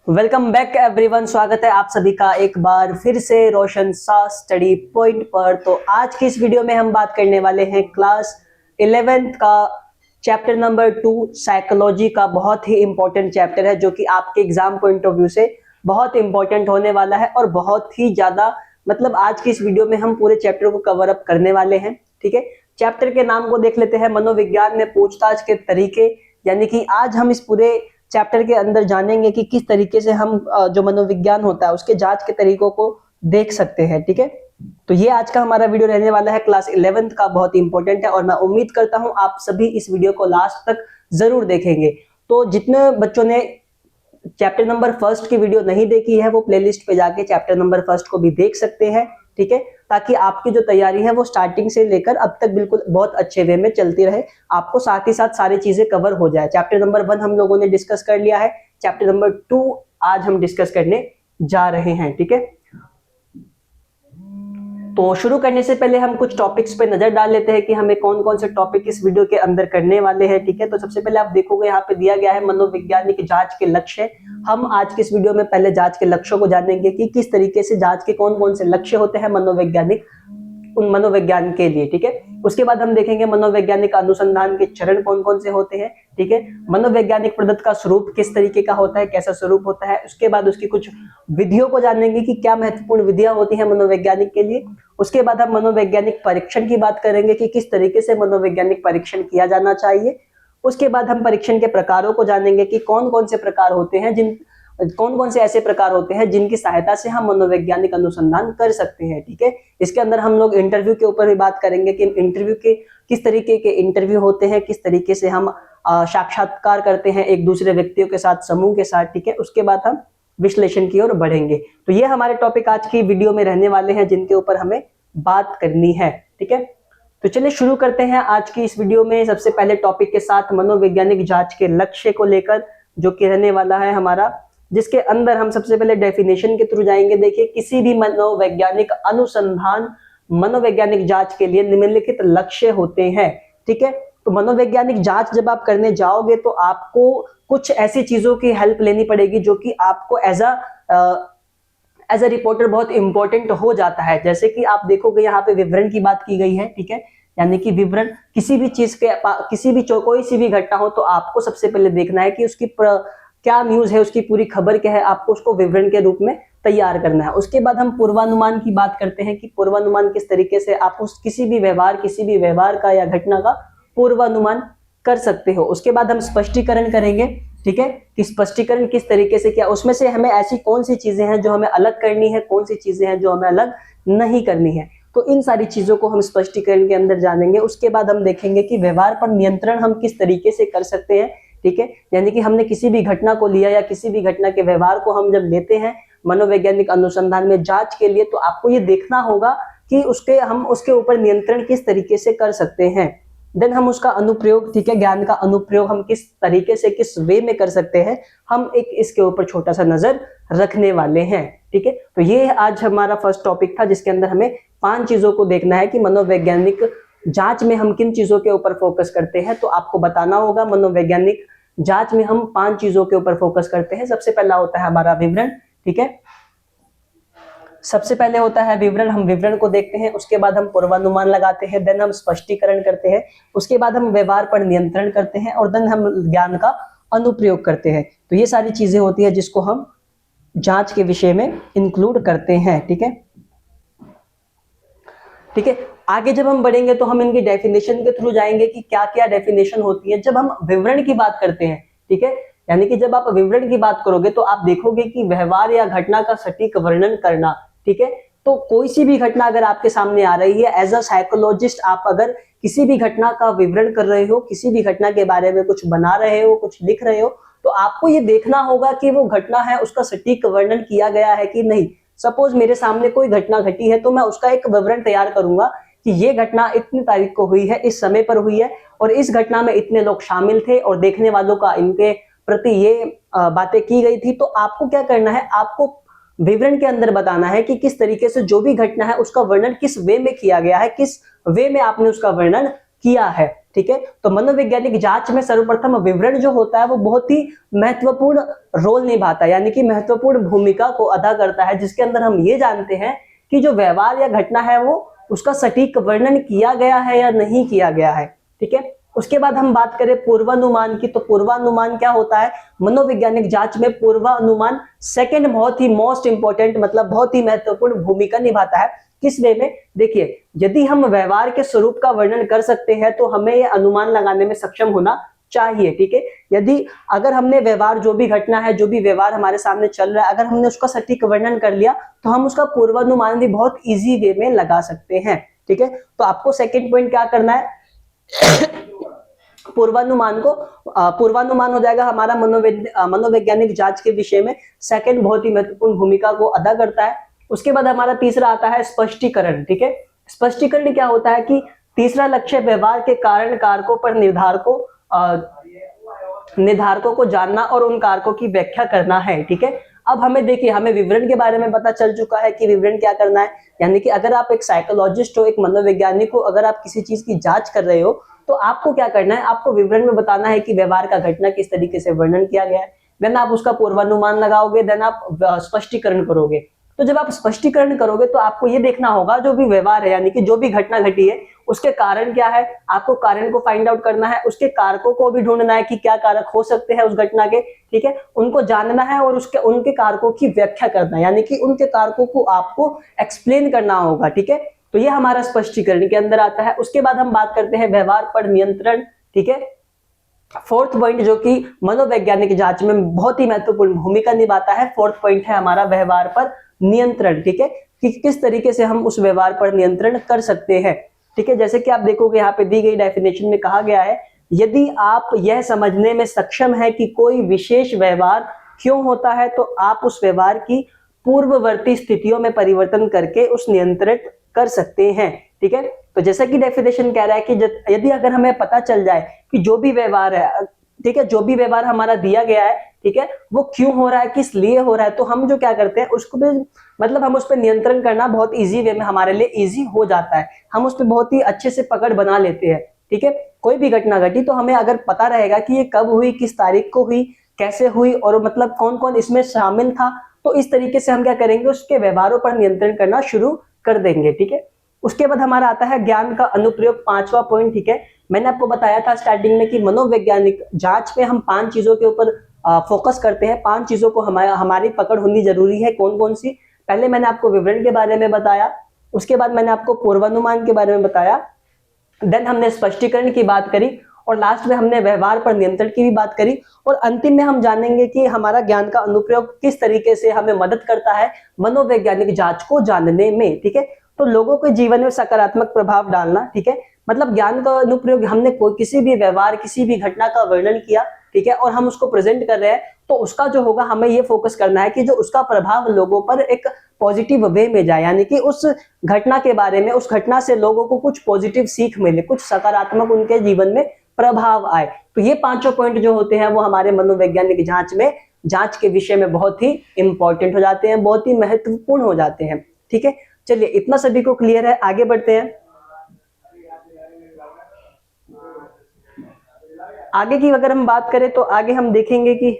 Welcome back everyone. स्वागत है आप सभी का एक बार फिर से रोशन सा स्टडी पॉइंट पर। तो आज की इस वीडियो में हम बात करने वाले हैं क्लास 11th का चैप्टर नंबर 2 साइकोलॉजी का। बहुत ही इंपॉर्टेंट चैप्टर है जो कि आपके एग्जाम पॉइंट ऑफ व्यू से बहुत इंपॉर्टेंट होने वाला है और बहुत ही ज्यादा मतलब आज की इस वीडियो में हम पूरे चैप्टर को कवर अप करने वाले हैं। ठीक है, चैप्टर के नाम को देख लेते हैं, मनोविज्ञान में पूछताछ के तरीके। यानी कि आज हम इस पूरे चैप्टर के अंदर जानेंगे कि किस तरीके से हम जो मनोविज्ञान होता है उसके जांच के तरीकों को देख सकते हैं। ठीक है, तो ये आज का हमारा वीडियो रहने वाला है, क्लास 11th का, बहुत ही इंपॉर्टेंट है और मैं उम्मीद करता हूं आप सभी इस वीडियो को लास्ट तक जरूर देखेंगे। तो जितने बच्चों ने चैप्टर नंबर फर्स्ट की वीडियो नहीं देखी है वो प्लेलिस्ट पे जाके चैप्टर नंबर फर्स्ट को भी देख सकते हैं। ठीक है, ताकि आपकी जो तैयारी है वो स्टार्टिंग से लेकर अब तक बिल्कुल बहुत अच्छे वे में चलती रहे, आपको साथ ही साथ सारी चीजें कवर हो जाए। चैप्टर नंबर 1 हम लोगों ने डिस्कस कर लिया है, चैप्टर नंबर 2 आज हम डिस्कस करने जा रहे हैं। ठीक है, तो शुरू करने से पहले हम कुछ टॉपिक्स पे नजर डाल लेते हैं कि हमें कौन कौन से टॉपिक इस वीडियो के अंदर करने वाले हैं। ठीक है, तो सबसे पहले आप देखोगे यहाँ पे दिया गया है मनोवैज्ञानिक जांच के लक्ष्य। हम आज के इस वीडियो में पहले जांच के लक्ष्यों को जानेंगे कि किस तरीके से जांच के कौन कौन से लक्ष्य होते हैं मनोवैज्ञानिक उन मनोविज्ञान के लिए। ठीक है, उसके बाद हम देखेंगे मनोवैज्ञानिक अनुसंधान के चरण कौन कौन से होते हैं। ठीक है, मनोवैज्ञानिक पद्धति का स्वरूप किस तरीके का होता है, कैसा स्वरूप होता है। उसके बाद उसकी कुछ विधियों को जानेंगे कि क्या महत्वपूर्ण विधियां होती हैं मनोवैज्ञानिक के लिए। उसके बाद हम मनोवैज्ञानिक परीक्षण की बात करेंगे कि किस तरीके से मनोवैज्ञानिक परीक्षण किया जाना चाहिए। उसके बाद हम परीक्षण के प्रकारों को जानेंगे कि कौन कौन से प्रकार होते हैं, कौन कौन से ऐसे प्रकार होते हैं जिनकी सहायता से हम मनोवैज्ञानिक अनुसंधान कर सकते हैं। ठीक है, इसके अंदर हम लोग इंटरव्यू के ऊपर भी बात करेंगे कि इंटरव्यू के किस तरीके के इंटरव्यू होते हैं, किस तरीके से हम साक्षात्कार करते हैं एक दूसरे व्यक्तियों के साथ, समूह के साथ। ठीक है, उसके बाद हम विश्लेषण की ओर बढ़ेंगे। तो ये हमारे टॉपिक आज की वीडियो में रहने वाले हैं जिनके ऊपर हमें बात करनी है। ठीक है, तो चलिए शुरू करते हैं आज की इस वीडियो में सबसे पहले टॉपिक के साथ, मनोवैज्ञानिक जांच के लक्ष्य को लेकर, जो कि रहने वाला है हमारा, जिसके अंदर हम सबसे पहले डेफिनेशन के थ्रू जाएंगे। देखिए, किसी भी मनोवैज्ञानिक अनुसंधान, मनोवैज्ञानिक जांच के लिए निम्नलिखित लक्ष्य होते हैं। ठीक है, तो मनोवैज्ञानिक जांच जब आप करने जाओगे तो आपको कुछ ऐसी चीजों की हेल्प लेनी पड़ेगी जो कि आपको एज अ रिपोर्टर बहुत इंपॉर्टेंट हो जाता है। जैसे कि आप देखोगे यहाँ पे विवरण की बात की गई है। ठीक है, यानी कि विवरण किसी भी चीज के, किसी भी कोई सी भी घटना हो तो आपको सबसे पहले देखना है कि उसकी क्या न्यूज है, उसकी पूरी खबर क्या है, आपको उसको विवरण के रूप में तैयार करना है। उसके बाद हम पूर्वानुमान की बात करते हैं कि पूर्वानुमान किस तरीके से आप उस किसी भी व्यवहार का या घटना का पूर्वानुमान कर सकते हो। उसके बाद हम स्पष्टीकरण करेंगे। ठीक है, कि स्पष्टीकरण किस तरीके से, क्या उसमें से हमें ऐसी कौन सी चीजें हैं जो हमें अलग करनी है, कौन सी चीजें हैं जो हमें अलग नहीं करनी है। तो इन सारी चीजों को हम स्पष्टीकरण के अंदर जानेंगे। उसके बाद हम देखेंगे कि व्यवहार पर नियंत्रण हम किस तरीके से कर सकते हैं। ठीक है, यानी कि हमने किसी भी घटना को लिया या किसी भी घटना के व्यवहार को हम जब लेते हैं मनोवैज्ञानिक अनुसंधान में जांच के लिए, तो आपको ये देखना होगा कि हम उसके ऊपर नियंत्रण किस तरीके से कर सकते हैं। देन हम उसका अनुप्रयोग, ठीक है, ज्ञान का अनुप्रयोग हम किस तरीके से, किस वे में कर सकते हैं, हम एक इसके ऊपर छोटा सा नजर रखने वाले हैं। ठीक है, तो ये आज हमारा फर्स्ट टॉपिक था जिसके अंदर हमें 5 चीजों को देखना है कि मनोवैज्ञानिक जांच में हम किन चीजों के ऊपर फोकस करते हैं। तो आपको बताना होगा मनोवैज्ञानिक जांच में हम 5 चीजों के ऊपर फोकस करते हैं। सबसे पहला होता है हमारा विवरण। ठीक है, सबसे पहले होता है विवरण, हम विवरण को देखते हैं। उसके बाद हम पूर्वानुमान लगाते हैं, देन हम स्पष्टीकरण करते हैं। उसके बाद हम व्यवहार पर नियंत्रण करते हैं और देन हम ज्ञान का अनुप्रयोग करते हैं। तो ये सारी चीजें होती है जिसको हम जांच के विषय में इंक्लूड करते हैं। ठीक है, ठीक है, आगे जब हम बढ़ेंगे तो हम इनकी डेफिनेशन के थ्रू जाएंगे कि क्या क्या डेफिनेशन होती है जब हम विवरण की बात करते हैं। ठीक है, यानी कि जब आप विवरण की बात करोगे तो आप देखोगे कि व्यवहार या घटना का सटीक वर्णन करना। ठीक है, तो कोई सी भी घटना अगर आपके सामने आ रही है, एज अ साइकोलॉजिस्ट आप अगर किसी भी घटना का विवरण कर रहे हो, किसी भी घटना के बारे में कुछ बना रहे हो, कुछ लिख रहे हो, तो आपको ये देखना होगा कि वो घटना है उसका सटीक वर्णन किया गया है कि नहीं। सपोज मेरे सामने कोई घटना घटी है तो मैं उसका एक विवरण तैयार करूंगा कि ये घटना इतनी तारीख को हुई है, इस समय पर हुई है और इस घटना में इतने लोग शामिल थे और देखने वालों का इनके प्रति ये बातें की गई थी। तो आपको क्या करना है, आपको विवरण के अंदर बताना है कि किस तरीके से जो भी घटना है उसका वर्णन किस वे में किया गया है, किस वे में आपने उसका वर्णन किया है। ठीक है। तो मनोवैज्ञानिक जांच में सर्वप्रथम विवरण जो होता है वो बहुत ही महत्वपूर्ण रोल निभाता है, यानी कि महत्वपूर्ण भूमिका को अदा करता है, जिसके अंदर हम ये जानते हैं कि जो व्यवहार या घटना है वो उसका सटीक वर्णन किया गया है या नहीं किया गया है, ठीक है। उसके बाद हम बात करें पूर्वानुमान की, तो पूर्वानुमान क्या होता है? मनोवैज्ञानिक जांच में पूर्वानुमान सेकंड बहुत ही मोस्ट इंपॉर्टेंट, मतलब बहुत ही महत्वपूर्ण भूमिका निभाता है। किस वे में? देखिए, यदि हम व्यवहार के स्वरूप का वर्णन कर सकते हैं तो हमें यह अनुमान लगाने में सक्षम होना चाहिए, ठीक है। यदि अगर हमने व्यवहार, जो भी घटना है, जो भी व्यवहार हमारे सामने चल रहा है, अगर हमने उसका सटीक वर्णन कर लिया तो हम उसका पूर्वानुमान भी बहुत इजी वे में लगा सकते हैं, ठीक है। तो आपको सेकंड पॉइंट क्या करना है? पूर्वानुमान हो जाएगा हमारा मनोवैज्ञानिक जांच के विषय में सेकंड बहुत ही महत्वपूर्ण भूमिका को अदा करता है। उसके बाद हमारा तीसरा आता है स्पष्टीकरण, ठीक है। स्पष्टीकरण क्या होता है कि तीसरा लक्ष्य व्यवहार के कारण कारकों पर निर्धारकों को जानना और उन कारकों की व्याख्या करना है, ठीक है। अब हमें देखिए, हमें विवरण के बारे में पता चल चुका है कि विवरण क्या करना है, यानी कि अगर आप एक साइकोलॉजिस्ट हो, एक मनोवैज्ञानिक हो, अगर आप किसी चीज की जांच कर रहे हो तो आपको क्या करना है? आपको विवरण में बताना है कि व्यवहार का घटना किस तरीके से वर्णन किया गया है, देन आप उसका पूर्वानुमान लगाओगे, देन आप स्पष्टीकरण करोगे। तो जब आप स्पष्टीकरण करोगे तो आपको ये देखना होगा जो भी व्यवहार है, यानी कि जो भी घटना घटी है उसके कारण क्या है, आपको कारण को फाइंड आउट करना है, उसके कारकों को भी ढूंढना है कि क्या कारक हो सकते हैं उस घटना के, ठीक है, उनको जानना है और उनके कारकों की व्याख्या करना है, यानी कि उनके कारकों को आपको एक्सप्लेन करना होगा, ठीक है। तो ये हमारा स्पष्टीकरण के अंदर आता है। उसके बाद हम बात करते हैं व्यवहार पर नियंत्रण, ठीक है। फोर्थ पॉइंट जो कि मनोवैज्ञानिक जांच में बहुत ही महत्वपूर्ण भूमिका निभाता है, फोर्थ पॉइंट है हमारा व्यवहार पर नियंत्रण, ठीक है, कि किस तरीके से हम उस व्यवहार पर नियंत्रण कर सकते हैं, ठीक है। जैसे कि आप देखोगे यहाँ पे दी गई डेफिनेशन में कहा गया है, यदि आप यह समझने में सक्षम है कि कोई विशेष व्यवहार क्यों होता है तो आप उस व्यवहार की पूर्ववर्ती स्थितियों में परिवर्तन करके उस नियंत्रित कर सकते हैं, ठीक है। तो जैसा कि डेफिनेशन कह रहा है कि यदि अगर हमें पता चल जाए कि जो भी व्यवहार है, ठीक है, जो भी व्यवहार हमारा दिया गया है, ठीक है, वो क्यों हो रहा है, किस लिए हो रहा है, तो हम जो क्या करते हैं उसको भी, मतलब हम उस पर नियंत्रण करना बहुत इजी वे में हमारे लिए इजी हो जाता है, हम उस पर बहुत ही अच्छे से पकड़ बना लेते हैं, ठीक है। कोई भी घटना घटी तो हमें अगर पता रहेगा कि ये कब हुई, किस तारीख को हुई, कैसे हुई और मतलब कौन कौन इसमें शामिल था, तो इस तरीके से हम क्या करेंगे, उसके व्यवहारों पर नियंत्रण करना शुरू कर देंगे, ठीक है। उसके बाद हमारा आता है ज्ञान का अनुप्रयोग, पांचवा पॉइंट, ठीक है। मैंने आपको बताया था स्टार्टिंग में कि मनोवैज्ञानिक जांच में हम 5 चीजों के ऊपर फोकस करते हैं, 5 चीजों को हमारी पकड़ होनी जरूरी है। कौन कौन सी? पहले मैंने आपको विवरण के बारे में बताया, उसके बाद मैंने आपको पूर्वानुमान के बारे में बताया, देन हमने स्पष्टीकरण की बात करी और लास्ट में हमने व्यवहार पर नियंत्रण की भी बात करी और अंतिम में हम जानेंगे कि हमारा ज्ञान का अनुप्रयोग किस तरीके से हमें मदद करता है मनोवैज्ञानिक जांच को जानने में, ठीक है। तो लोगों के जीवन में सकारात्मक प्रभाव डालना, ठीक है, मतलब ज्ञान का अनुप्रयोग, हमने कोई किसी भी व्यवहार, किसी भी घटना का वर्णन किया, ठीक है, और हम उसको प्रेजेंट कर रहे हैं, तो उसका जो होगा हमें ये फोकस करना है कि जो उसका प्रभाव लोगों पर एक पॉजिटिव वे में जाए, यानी कि उस घटना के बारे में, उस घटना से लोगों को कुछ पॉजिटिव सीख मिले, कुछ सकारात्मक उनके जीवन में प्रभाव आए। तो ये 5 पॉइंट जो होते हैं वो हमारे मनोवैज्ञानिक जांच के विषय में बहुत ही इंपॉर्टेंट हो जाते हैं, बहुत ही महत्वपूर्ण हो जाते हैं, ठीक है। चलिए, इतना सभी को क्लियर है, आगे बढ़ते हैं। आगे की अगर हम बात करें तो आगे हम देखेंगे कि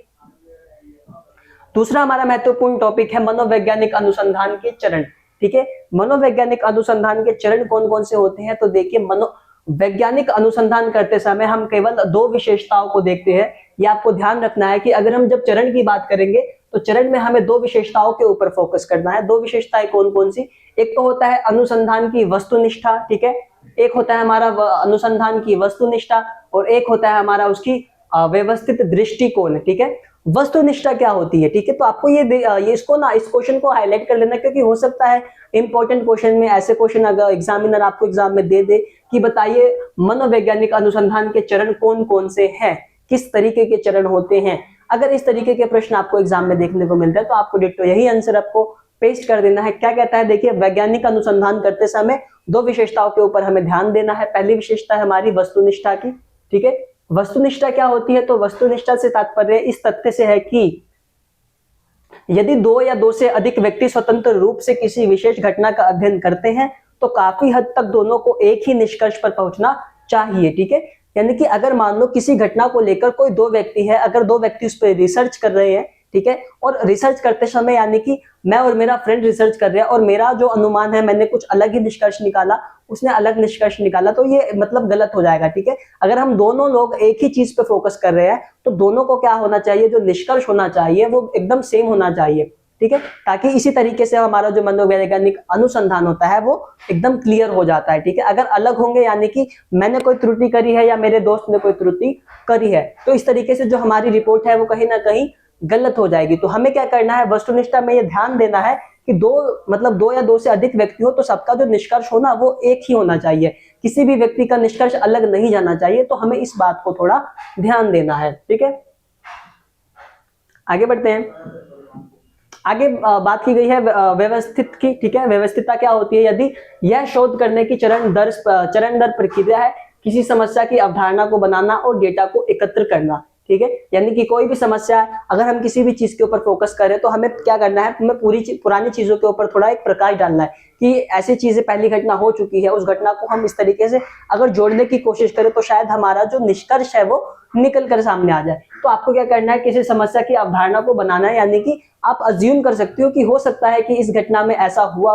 दूसरा हमारा महत्वपूर्ण टॉपिक है मनोवैज्ञानिक अनुसंधान के चरण, ठीक है। मनोवैज्ञानिक अनुसंधान के चरण कौन कौन से होते हैं? तो देखिए, मनोवैज्ञानिक अनुसंधान करते समय हम केवल 2 विशेषताओं को देखते हैं। ये आपको ध्यान रखना है कि अगर हम जब चरण की बात करेंगे तो चरण में हमें 2 विशेषताओं के ऊपर फोकस करना है। 2 विशेषताएं कौन कौन सी? एक तो होता है अनुसंधान की वस्तुनिष्ठा, ठीक है, एक होता है हमारा अनुसंधान की वस्तुनिष्ठा और एक होता है हमारा उसकी व्यवस्थित दृष्टिकोण, ठीक है। वस्तुनिष्ठा क्या होती है, ठीक है, तो आपको ये इसको ना, इस क्वेश्चन को हाईलाइट कर लेना, क्योंकि हो सकता है इंपॉर्टेंट क्वेश्चन में, ऐसे क्वेश्चन अगर एग्जामिनर आपको एग्जाम में दे कि बताइए मनोवैज्ञानिक अनुसंधान के चरण कौन कौन से हैं, किस तरीके के चरण होते हैं। अगर इस तरीके के प्रश्न आपको एग्जाम में देखने को मिलता है तो आपको डिट्टो यही आंसर आपको पेस्ट कर देना है। क्या कहता है? देखिए, वैज्ञानिक अनुसंधान करते समय 2 विशेषताओं के ऊपर हमें ध्यान देना है। पहली विशेषता है हमारी वस्तुनिष्ठा की, ठीक है। वस्तुनिष्ठा क्या होती है? तो वस्तुनिष्ठा से तात्पर्य इस तथ्य से है कि यदि 2 या 2 से अधिक व्यक्ति स्वतंत्र रूप से किसी विशेष घटना का अध्ययन करते हैं तो काफी हद तक दोनों को एक ही निष्कर्ष पर पहुंचना चाहिए, ठीक है। यानी कि अगर मान लो किसी घटना को लेकर कोई दो व्यक्ति है, अगर दो व्यक्ति उस पर रिसर्च कर रहे हैं, ठीक है, और रिसर्च करते समय यानी कि मैं और मेरा फ्रेंड रिसर्च कर रहे हैं और मेरा जो अनुमान है मैंने कुछ अलग ही निष्कर्ष निकाला, उसने अलग निष्कर्ष निकाला, तो ये मतलब गलत हो जाएगा, ठीक है। अगर हम दोनों लोग एक ही चीज पे फोकस कर रहे हैं तो दोनों को क्या होना चाहिए, जो निष्कर्ष होना चाहिए वो एकदम सेम होना चाहिए, ठीक है, ताकि इसी तरीके से हमारा जो मनोवैज्ञानिक अनुसंधान होता है वो एकदम क्लियर हो जाता है, ठीक है। अगर अलग होंगे यानी कि मैंने कोई त्रुटि करी है या मेरे दोस्त ने कोई त्रुटि करी है, तो इस तरीके से जो हमारी रिपोर्ट है वो कहीं ना कहीं गलत हो जाएगी। तो हमें क्या करना है, वस्तुनिष्ठता में ये ध्यान देना है कि दो या दो से अधिक व्यक्ति हो तो सबका जो निष्कर्ष हो ना वो एक ही होना चाहिए, किसी भी व्यक्ति का निष्कर्ष अलग नहीं जाना चाहिए। तो हमें इस बात को थोड़ा ध्यान देना है, ठीक है। आगे बढ़ते हैं। आगे बात की गई है व्यवस्थित की, ठीक है। व्यवस्थितता क्या होती है, यदि यह शोध करने की चरण दर प्रक्रिया है, किसी समस्या की अवधारणा को बनाना और डेटा को एकत्र करना, ठीक है। यानी कि कोई भी समस्या है, अगर हम किसी भी चीज के ऊपर फोकस करें तो हमें क्या करना है, हमें पुरानी चीजों के ऊपर थोड़ा एक प्रकाश डालना है कि ऐसी चीजें पहली घटना हो चुकी है, उस घटना को हम इस तरीके से अगर जोड़ने की कोशिश करें तो शायद हमारा जो निष्कर्ष है वो निकल कर सामने आ जाए। तो आपको क्या करना है, किसी समस्या की अवधारणा को बनाना है, यानी कि आप अज्यूम कर सकते हो कि हो सकता है कि इस घटना में ऐसा हुआ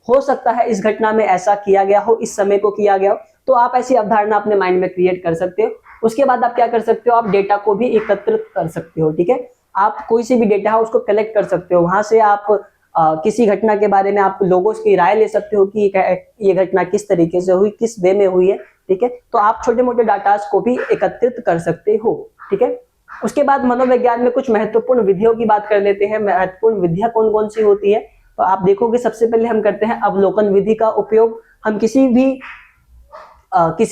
हो सकता है इस घटना में ऐसा किया गया हो, इस समय को किया गया हो, तो आप ऐसी अवधारणा अपने माइंड में क्रिएट कर सकते हो। उसके बाद आप क्या कर सकते हो, आप डेटा को भी एकत्रित कर सकते हो, ठीक है। आप कोई सी भी डेटा है उसको कलेक्ट कर सकते हो, वहां से आप किसी घटना के बारे में आप लोगों की राय ले सकते हो कि ये घटना किस तरीके से हुई, किस वे में हुई है, ठीक है। तो आप छोटे मोटे डाटास को भी एकत्रित कर सकते हो, ठीक है। उसके बाद मनोविज्ञान में कुछ महत्वपूर्ण विधियों की बात कर लेते हैं। महत्वपूर्ण विधियां कौन कौन सी होती है, तो आप देखोगे सबसे पहले हम करते हैं अवलोकन विधि का उपयोग। हम किसी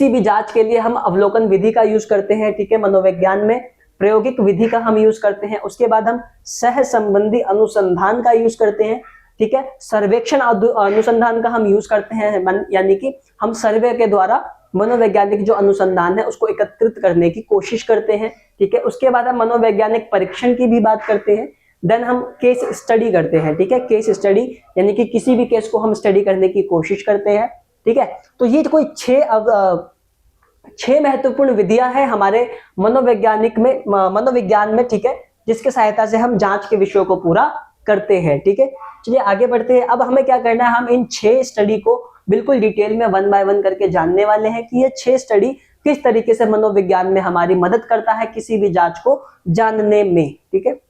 भी जांच के लिए हम अवलोकन विधि का यूज करते हैं, ठीक है, मनोविज्ञान में। प्रायोगिक विधि का हम यूज करते हैं। उसके बाद हम सह संबंधी अनुसंधान का यूज करते हैं, ठीक है। सर्वेक्षण अनुसंधान का हम यूज करते हैं, यानी कि हम सर्वे के द्वारा मनोवैज्ञानिक जो अनुसंधान है उसको एकत्रित करने की कोशिश करते हैं, ठीक है। उसके बाद हम मनोवैज्ञानिक परीक्षण की भी बात करते हैं। देन हम केस स्टडी करते हैं, ठीक है। केस स्टडी यानी कि किसी भी केस को हम स्टडी करने की कोशिश करते हैं, ठीक है। तो ये कोई 6 महत्वपूर्ण विधियां हैं हमारे मनोविज्ञान में, ठीक है, जिसके सहायता से हम जांच के विषयों को पूरा करते हैं, ठीक है। चलिए आगे बढ़ते हैं। अब हमें क्या करना है, हम इन 6 स्टडी को बिल्कुल डिटेल में 1 बाय 1 करके जानने वाले हैं कि ये 6 स्टडी किस तरीके से मनोविज्ञान में हमारी मदद करता है किसी भी जांच को जानने में, ठीक है।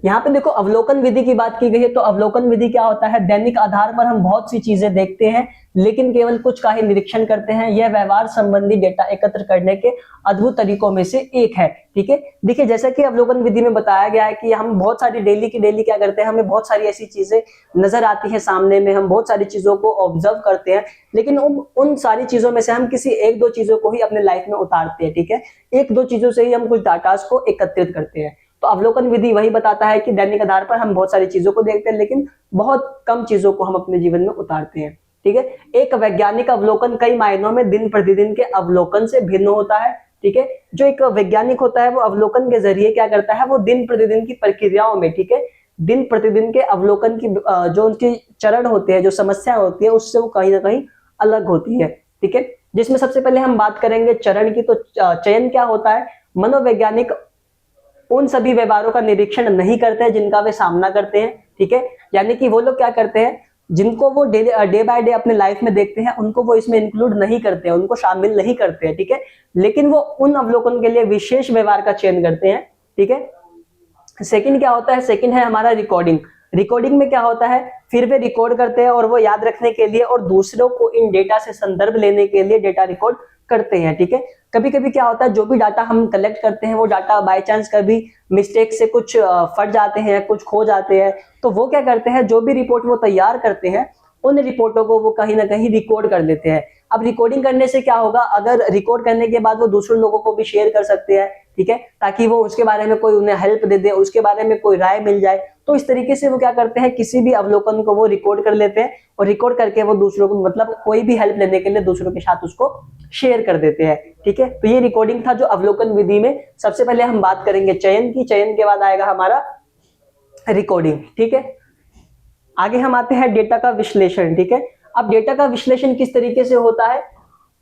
यहाँ पे देखो अवलोकन विधि की बात की गई है, तो अवलोकन विधि क्या होता है, दैनिक आधार पर हम बहुत सी चीजें देखते हैं लेकिन केवल कुछ का ही निरीक्षण करते हैं। यह व्यवहार संबंधी डेटा एकत्र करने के अद्भुत तरीकों में से एक है, ठीक है। देखिए जैसा कि अवलोकन विधि में बताया गया है कि हम बहुत सारी डेली क्या करते हैं, हमें बहुत सारी ऐसी चीजें नजर आती है सामने में, हम बहुत सारी चीजों को ऑब्जर्व करते हैं, लेकिन उन सारी चीजों में से हम किसी 1-2 चीजों को ही अपने लाइफ में उतारते हैं, ठीक है। 1-2 चीजों से ही हम कुछ डाटास को एकत्रित करते हैं। तो अवलोकन विधि वही बताता है कि दैनिक आधार पर हम बहुत सारी चीजों को देखते हैं लेकिन बहुत कम चीजों को हम अपने जीवन में उतारते हैं, ठीक है। एक वैज्ञानिक अवलोकन कई मायनों में दिन प्रतिदिन के अवलोकन से भिन्न होता है, ठीक है। जो एक वैज्ञानिक होता है वो अवलोकन के जरिए क्या करता है, वो दिन प्रतिदिन की प्रक्रियाओं में, ठीक है, दिन प्रतिदिन के अवलोकन की जो उनकी चरण होते हैं, जो समस्या होती है, उससे वो कहीं ना कहीं अलग होती है, ठीक है। जिसमें सबसे पहले हम बात करेंगे चरण की। तो चयन क्या होता है, मनोवैज्ञानिक उन सभी व्यवहारों का निरीक्षण नहीं करते हैं जिनका वे सामना करते हैं, ठीक है। यानी कि वो लोग क्या करते हैं, जिनको वो डे बाय डे अपने लाइफ में देखते हैं उनको वो इसमें इंक्लूड नहीं करते हैं, उनको शामिल नहीं करते हैं, ठीक है। लेकिन वो उन अवलोकन के लिए विशेष व्यवहार का चयन करते हैं, ठीक है। सेकंड क्या होता है, सेकंड है हमारा रिकॉर्डिंग। रिकॉर्डिंग में क्या होता है, फिर वे रिकॉर्ड करते हैं और वो याद रखने के लिए और दूसरों को इन डेटा से संदर्भ लेने के लिए डेटा रिकॉर्ड करते हैं, ठीक है। कभी कभी क्या होता है, जो भी डाटा हम कलेक्ट करते हैं वो डाटा बाय चांस कभी मिस्टेक से कुछ फट जाते हैं, कुछ खो जाते हैं, तो वो क्या करते हैं, जो भी रिपोर्ट वो तैयार करते हैं उन रिपोर्टों को वो कहीं ना कहीं रिकॉर्ड कर लेते हैं। अब रिकॉर्डिंग करने से क्या होगा, अगर रिकॉर्ड करने के बाद वो दूसरे लोगों को भी शेयर कर सकते हैं, ठीक है, ताकि वो उसके बारे में कोई उन्हें हेल्प दे दे, उसके बारे में कोई राय मिल जाए। तो इस तरीके से वो क्या करते हैं, किसी भी अवलोकन को वो रिकॉर्ड कर लेते हैं और रिकॉर्ड करके वो दूसरों को, मतलब कोई भी हेल्प लेने के लिए दूसरों के साथ उसको शेयर कर देते हैं, ठीक है। तो ये रिकॉर्डिंग था जो अवलोकन विधि में सबसे पहले हम बात करेंगे चयन की। चयन के बाद आएगा हमारा रिकॉर्डिंग, ठीक है। आगे हम आते हैं डेटा का विश्लेषण, ठीक है। अब डेटा का विश्लेषण किस तरीके से होता है,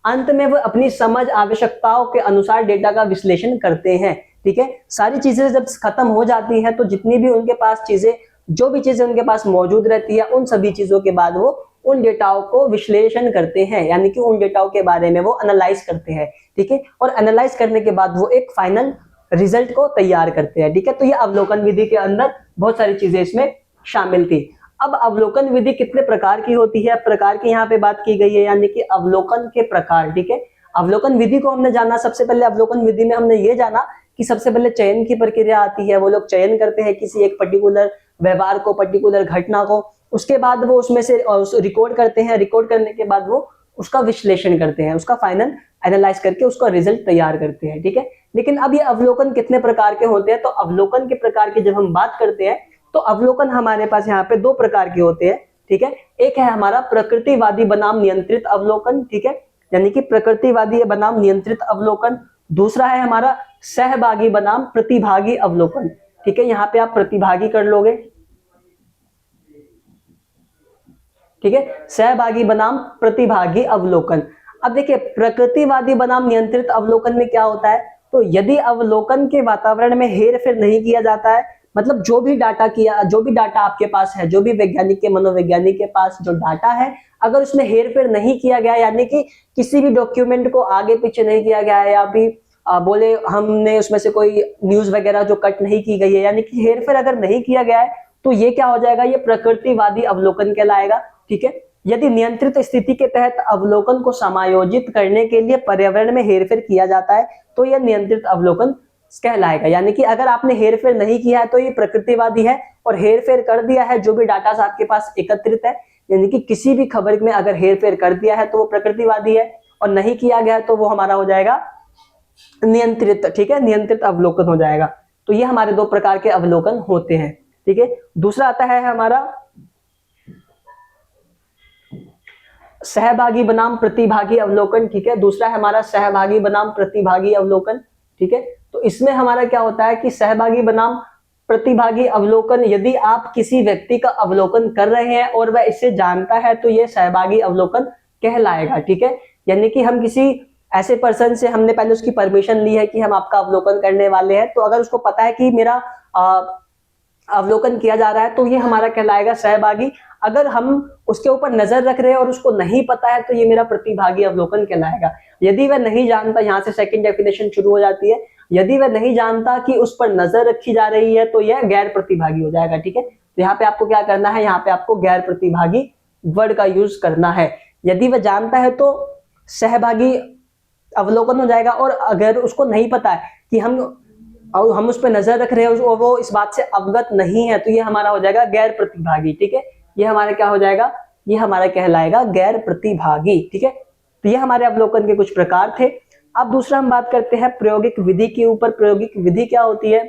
अंत में वो अपनी समझ आवश्यकताओं के अनुसार डेटा का विश्लेषण करते हैं, ठीक है। सारी चीजें जब खत्म हो जाती है तो जितनी भी उनके पास चीजें, जो भी चीजें उनके पास मौजूद रहती है, उन सभी चीजों के बाद वो उन डेटाओं को विश्लेषण करते हैं, यानी कि उन डेटाओं के बारे में वो एनालाइज करते हैं, ठीक है। और एनालाइज करने के बाद वो एक फाइनल रिजल्ट को तैयार करते हैं, ठीक है। तो ये अवलोकन विधि के अंदर बहुत सारी चीजें इसमें शामिल थी। अब अवलोकन विधि कितने प्रकार की होती है, प्रकार की यहाँ पे बात की गई है, यानी कि अवलोकन के प्रकार, ठीक है। अवलोकन विधि को हमने जाना, सबसे पहले अवलोकन विधि में हमने ये जाना कि सबसे पहले चयन की प्रक्रिया आती है, वो लोग चयन करते हैं किसी एक पर्टिकुलर व्यवहार को, पर्टिकुलर घटना को, उसके बाद वो उसमें से रिकॉर्ड करते हैं, रिकॉर्ड करने के बाद वो उसका विश्लेषण करते हैं, उसका फाइनल एनालाइज करके उसका रिजल्ट तैयार करते हैं, ठीक है। लेकिन अब ये अवलोकन कितने प्रकार के होते हैं, तो अवलोकन के प्रकार की जब हम बात करते हैं तो अवलोकन हमारे पास यहाँ पे दो प्रकार के होते हैं, ठीक है। एक है हमारा प्रकृतिवादी बनाम नियंत्रित अवलोकन, ठीक है, यानी कि प्रकृतिवादी बनाम नियंत्रित अवलोकन। दूसरा है हमारा सहभागी बनाम प्रतिभागी अवलोकन, ठीक है। यहाँ पे आप प्रतिभागी कर लोगे, ठीक है, सहभागी बनाम प्रतिभागी अवलोकन। अब देखिए प्रकृतिवादी बनाम नियंत्रित अवलोकन में क्या होता है, तो यदि अवलोकन के वातावरण में हेरफेर नहीं किया जाता है, मतलब जो भी डाटा आपके पास है, जो भी वैज्ञानिक के मनोवैज्ञानिक के पास जो डाटा है, अगर उसमें हेरफेर नहीं किया गया, यानी कि किसी भी डॉक्यूमेंट को आगे पीछे नहीं किया गया है, या भी बोले हमने उसमें से कोई न्यूज वगैरह जो कट नहीं की गई है, यानी कि हेरफेर अगर नहीं किया गया है, तो ये क्या हो जाएगा, ये प्रकृतिवादी अवलोकन कहलाएगा, ठीक है। यदि नियंत्रित स्थिति के तहत अवलोकन को समायोजित करने के लिए पर्यावरण में हेरफेर किया जाता है, तो यह नियंत्रित अवलोकन कहलाएगा। यानी कि अगर आपने हेरफेर नहीं किया है तो ये प्रकृतिवादी है, और हेरफेर कर दिया है, जो भी डाटा आपके पास एकत्रित है, यानी कि किसी भी खबर में अगर हेरफेर कर दिया है तो वो प्रकृतिवादी है, और नहीं किया गया है तो वो हमारा हो जाएगा नियंत्रित, ठीक है, नियंत्रित अवलोकन हो जाएगा। तो ये हमारे दो प्रकार के अवलोकन होते हैं, ठीक है। दूसरा आता है हमारा सहभागी बनाम प्रतिभागी अवलोकन, ठीक है। दूसरा है हमारा सहभागी बनाम प्रतिभागी अवलोकन, ठीक है। तो इसमें हमारा क्या होता है कि सहभागी बनाम प्रतिभागी अवलोकन, यदि आप किसी व्यक्ति का अवलोकन कर रहे हैं और वह इसे जानता है तो यह सहभागी अवलोकन कहलाएगा, ठीक है। यानी कि हम किसी ऐसे पर्सन से, हमने पहले उसकी परमिशन ली है कि हम आपका अवलोकन करने वाले हैं, तो अगर उसको पता है कि मेरा अवलोकन किया जा रहा है तो ये हमारा कहलाएगा सहभागी। अगर हम उसके ऊपर नजर रख रहे हैं और उसको नहीं पता है तो ये मेरा प्रतिभागी अवलोकन कहलाएगा। यदि वह नहीं जानता, यहाँ से सेकंड डेफिनेशन शुरू हो जाती है, यदि वह नहीं जानता कि उस पर नजर रखी जा रही है तो यह गैर प्रतिभागी हो जाएगा, ठीक है। तो यहाँ पे आपको क्या करना है, यहाँ पे आपको गैर प्रतिभागी वर्ड का यूज करना है। यदि वह जानता है तो सहभागी अवलोकन हो जाएगा, और अगर उसको नहीं पता है कि हम उस पर नजर रख रहे हैं और वो इस बात से अवगत नहीं है, तो ये हमारा हो जाएगा गैर प्रतिभागी, ठीक है। ये हमारा क्या हो जाएगा, ये हमारा कहलाएगा गैर प्रतिभागी, ठीक है। तो ये हमारे अवलोकन के कुछ प्रकार थे। अब दूसरा हम बात करते हैं प्रायोगिक विधि के ऊपर। प्रायोगिक विधि क्या होती है,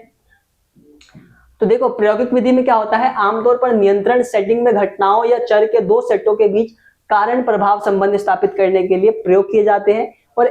तो देखो प्रायोगिक विधि में क्या होता है, आमतौर पर नियंत्रण सेटिंग में घटनाओं या चर के दो सेटों के बीच कारण प्रभाव संबंध स्थापित करने के लिए प्रयोग किए जाते हैं, और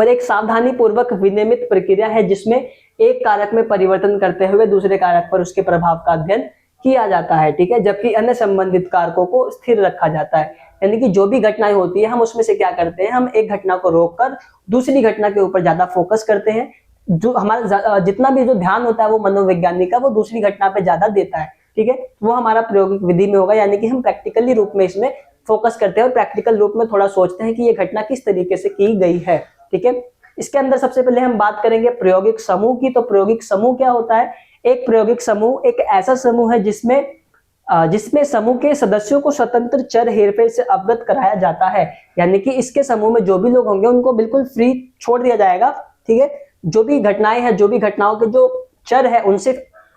एक सावधानी पूर्वक विनियमित प्रक्रिया है जिसमें एक कारक में परिवर्तन करते हुए दूसरे कारक पर उसके प्रभाव का अध्ययन किया जाता है, ठीक है। जबकि अन्य संबंधित कारकों को स्थिर रखा जाता है, यानी कि जो भी घटनाएं होती है हम उसमें से क्या करते हैं, हम एक घटना को रोककर दूसरी घटना के ऊपर ज्यादा फोकस करते हैं। जो हमारा जितना भी जो ध्यान होता है वो मनोवैज्ञानिक का वो दूसरी घटना पे ज्यादा देता है, ठीक है। वो हमारा प्रायोगिक विधि में होगा, यानी कि हम प्रैक्टिकली रूप में इसमें फोकस करते हैं और प्रैक्टिकल रूप में थोड़ा सोचते हैं कि ये घटना किस तरीके से की गई है, ठीक है। इसके अंदर सबसे पहले हम बात करेंगे प्रायोगिक समूह की। तो प्रायोगिक समूह क्या होता है, एक प्रायोगिक समूह एक ऐसा समूह है जिसमें समूह के सदस्यों को स्वतंत्र चर हेरफेर से अवगत कराया जाता है, यानी कि इसके समूह में जो भी लोग होंगे उनको बिल्कुल फ्री छोड़ दिया जाएगा, ठीक है। जो भी घटनाएं हैं, जो भी घटनाओं के जो चर है उनसे